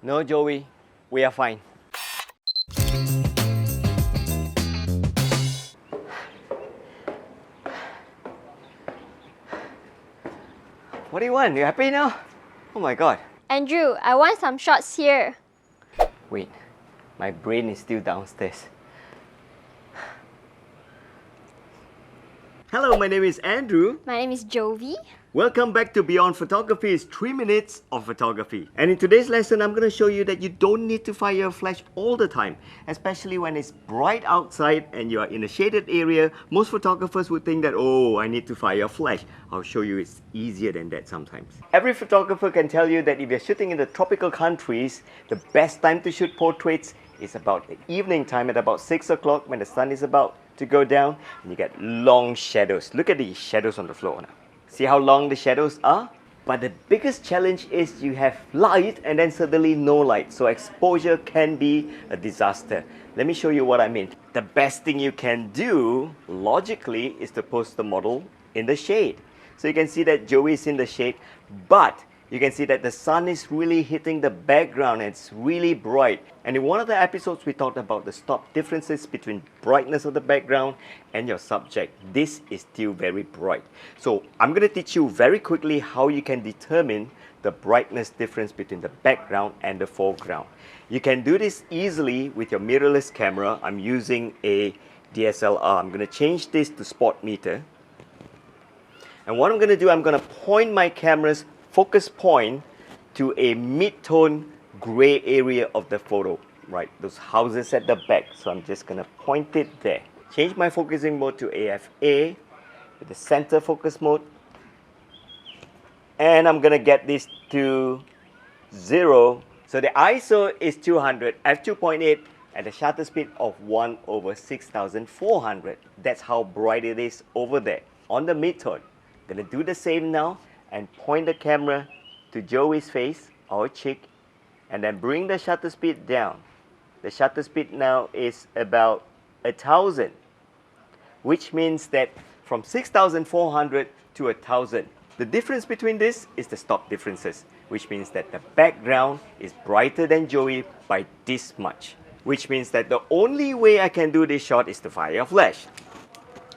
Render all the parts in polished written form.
No, Joey, we are fine. What do you want? You happy now? Oh my god. Andrew, I want some shots here. Wait, my brain is still downstairs. Hello, my name is Andrew. My name is Jovi. Welcome back to Beyond Photography's 3 minutes of photography. And in today's lesson, I'm going to show you that you don't need to fire your flash all the time, especially when it's bright outside and you are in a shaded area. Most photographers would think that, oh, I need to fire a flash. I'll show you it's easier than that sometimes. Every photographer can tell you that if you're shooting in the tropical countries, the best time to shoot portraits is about the evening time at about 6 o'clock when the sun is about to go down and you get long shadows. Look at these shadows on the floor now. See how long the shadows are? But the biggest challenge is you have light and then suddenly no light. So exposure can be a disaster. Let me show you what I mean. The best thing you can do, logically, is to pose the model in the shade. So you can see that Joey is in the shade, but you can see that the sun is really hitting the background and it's really bright. And in one of the episodes, we talked about the stop differences between brightness of the background and your subject. This is still very bright. So I'm going to teach you very quickly how you can determine the brightness difference between the background and the foreground. You can do this easily with your mirrorless camera. I'm using a DSLR. I'm going to change this to spot meter. And what I'm going to do, I'm going to point my camera's focus point to a mid-tone gray area of the photo, right? Those houses at the back. So I'm just gonna point it there. Change my focusing mode to AFA with the center focus mode. And I'm gonna get this to 0. So the ISO is 200, f2.8 at the shutter speed of 1/6400. That's how bright it is over there on the mid-tone. Gonna do the same now and point the camera to Joey's face, our cheek, and then bring the shutter speed down. The shutter speed now is about 1000, which means that from 6400 to 1000. The difference between this is the stop differences, which means that the background is brighter than Joey by this much, which means that the only way I can do this shot is to fire a flash.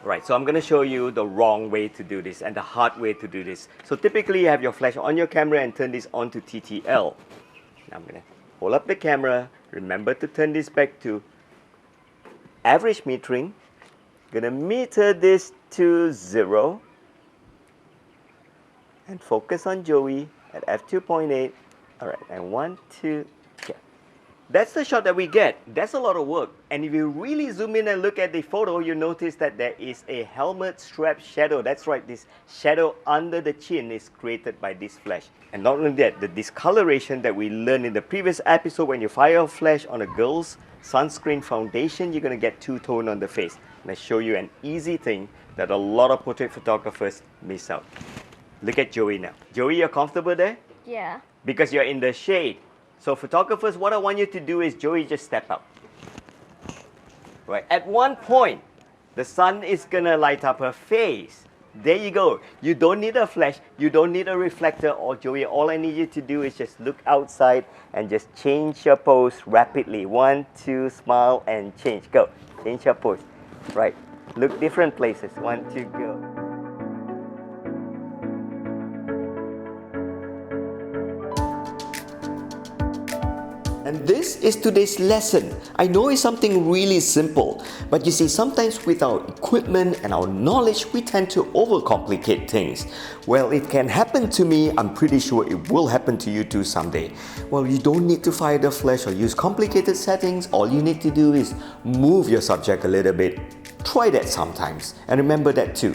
Right, so I'm going to show you the wrong way to do this and the hard way to do this. So typically you have your flash on your camera and turn this on to TTL. Now I'm going to hold up the camera. Remember to turn this back to average metering. Going to meter this to 0. And focus on Joey at f2.8. Alright, and 1, 2, okay. That's the shot that we get. That's a lot of work. And if you really zoom in and look at the photo, you notice that there is a helmet strap shadow. That's right, this shadow under the chin is created by this flash. And not only that, the discoloration that we learned in the previous episode, when you fire a flash on a girl's sunscreen foundation, you're going to get two-tone on the face. And I show you an easy thing that a lot of portrait photographers miss out. Look at Joey now. Joey, you're comfortable there? Yeah. Because you're in the shade. So photographers, what I want you to do is, Joey, just step up. Right, at one point, the sun is gonna light up her face. There you go. You don't need a flash, you don't need a reflector, or Joey, all I need you to do is just look outside and just change your pose rapidly. 1, 2, smile and change. Go. Change your pose. Right. Look different places. 1, 2, go. And this is today's lesson. I know it's something really simple, but you see, sometimes with our equipment and our knowledge, we tend to overcomplicate things. Well, it can happen to me. I'm pretty sure it will happen to you too someday. Well, you don't need to fire the flash or use complicated settings. All you need to do is move your subject a little bit. Try that sometimes, and remember that too.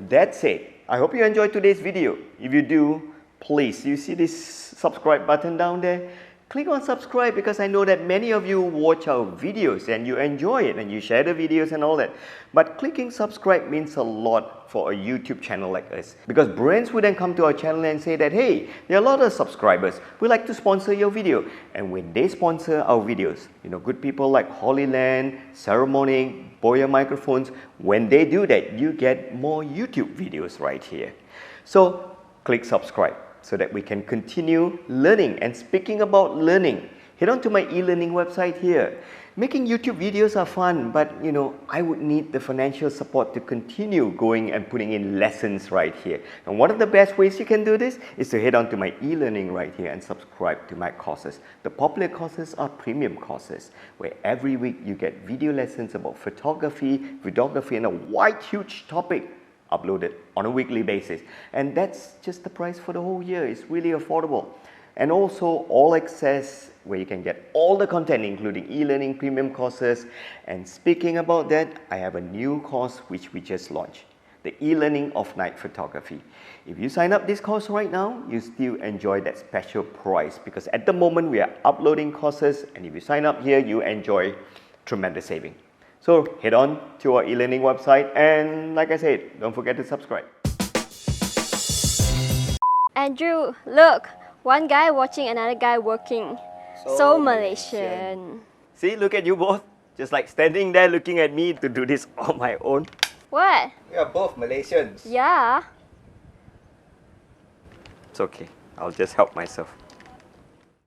That's it. I hope you enjoyed today's video. If you do, please, you see this subscribe button down there? Click on subscribe, because I know that many of you watch our videos and you enjoy it and you share the videos and all that. But clicking subscribe means a lot for a YouTube channel like us, because brands would then come to our channel and say that, hey, there are a lot of subscribers, we'd like to sponsor your video. And when they sponsor our videos, you know, good people like Holyland, Ceremony, Boya Microphones, when they do that, you get more YouTube videos right here. So click subscribe. so that we can continue learning. And speaking about learning, head on to my e-learning website here. Making YouTube videos are fun, but I would need the financial support to continue going and putting in lessons right here. And one of the best ways you can do this is to head on to my e-learning right here and subscribe to my courses. The popular courses are premium courses, where every week you get video lessons about photography, videography, and a wide, huge topic uploaded on a weekly basis. And that's just the price for the whole year. It's really affordable. And also all access, where you can get all the content, including e-learning premium courses. And speaking about that, I have a new course which we just launched, the e-learning of night photography. If you sign up this course right now, you still enjoy that special price, because at the moment we are uploading courses, and if you sign up here, you enjoy tremendous saving. So head on to our e-learning website, and like I said, don't forget to subscribe. Andrew, look! One guy watching another guy working. So Malaysian. See, look at you both. Just like standing there looking at me to do this on my own. What? We are both Malaysians. Yeah. It's okay. I'll just help myself.